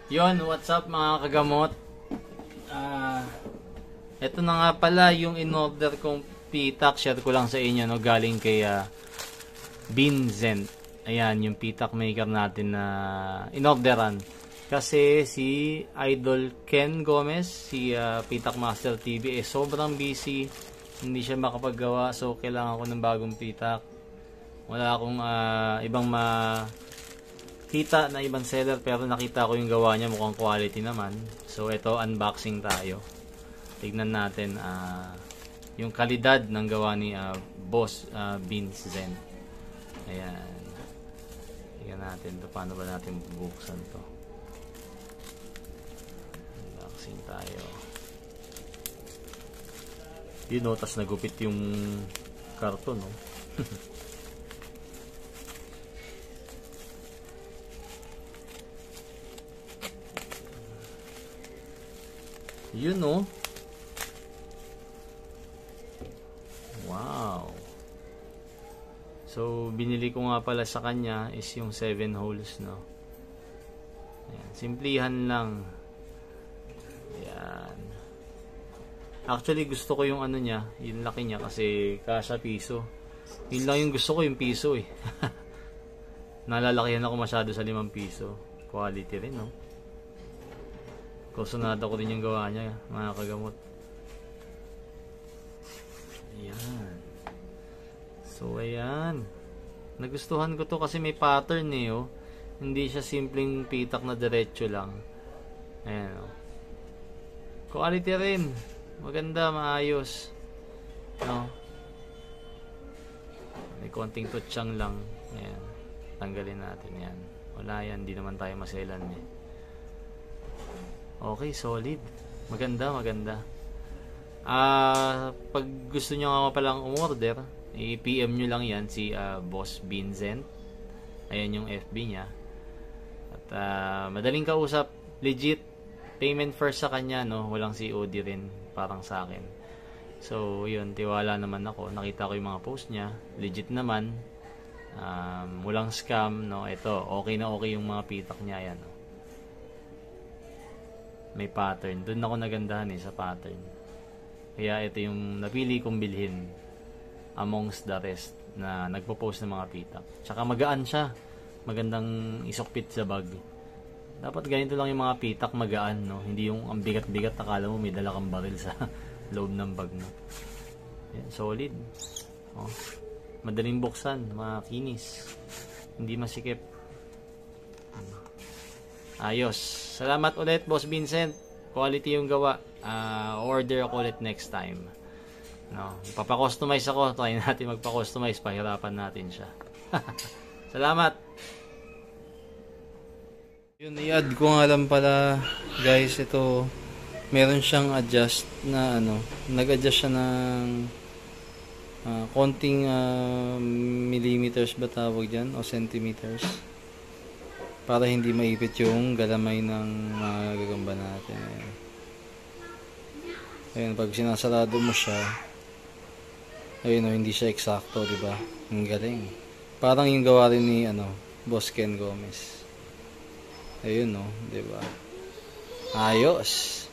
Yon, what's up mga kagamot? Ito na nga pala yung in-order kong pitak. Share ko lang sa inyo, no? Galing kay Binzent. Ayan, yung pitak maker natin na in-orderan. Kasi si Idol Ken Gomez, si Pitak Master TV, sobrang busy. Hindi siya makapaggawa. So, kailangan ko ng bagong pitak. Wala akong ibang kita na ibang seller, pero nakita ko yung gawa niya, mukhang quality naman. So ito, unboxing tayo. Tignan natin yung kalidad ng gawa ni Boss Binzent. Ayan. Tignan natin to, paano ba natin bubuksan to. Unboxing tayo. Yun o, tas nagupit yung karton, no? Yun, no? Wow. So, binili ko nga pala sa kanya is yung 7 holes, no? Ayan. Simplihan lang. Ayan. Actually, gusto ko yung ano niya, yung laki niya kasi kasya piso. Yun lang yung gusto ko, yung piso eh. Nalalakihan ako masyado sa 5 piso. Quality rin, no? Kusunada ko din yung gawa niya, mga kagamot. Ayan. So, ayan. Nagustuhan ko to kasi may pattern eh, oh. Hindi siya simpleng pitak na diretso lang. Ayan, oh. Quality rin. Maganda, maayos. No? May konting tutsyang lang. Ayan. Tanggalin natin yan. Wala yan, hindi naman tayo maselan eh. Okay, solid. Maganda, maganda. Pag gusto nyo nga palang umorder, i-PM nyo lang yan si Boss Binzent. Ayan yung FB niya. At madaling kausap, legit. Payment first sa kanya, no? Walang COD rin, parang sa akin. So, yun, tiwala naman ako. Nakita ko yung mga post niya. Legit naman. Walang scam, no? Ito, okay na okay yung mga pitak niya, yan, no? May pattern. Doon ako nagandahan sa pattern. Kaya ito yung napili kong bilhin amongst the rest na nagpo-post ng mga pitak. Tsaka magaan siya. Magandang isokpit sa bag. Dapat ganito lang yung mga pitak, magaan, no? Hindi yung ang bigat-bigat, akala mo may dala kang baril sa loob ng bag, no? Yan, solid. Oh. Madaling buksan, makinis. Hindi masikip. Ayos. Salamat ulit, Boss Binzent. Quality yung gawa. Order ako ulit next time. No, papakustomize ako. Try natin magpa-customize. Pahirapan natin siya. Salamat. Yun, i-add ko nga lang pala, guys, ito. Meron siyang adjust na ano. Nag-adjust siya ng konting millimeters ba tawag dyan? O centimeters. Para hindi maipit yung galamay ng mga gagamba natin. Ayan, pag sinasarado mo siya, ayun o, hindi siya eksakto, diba? Ang galing. Parang yung gawa rin ni Boss Ken Gomez. Ayun o, diba? Ayos!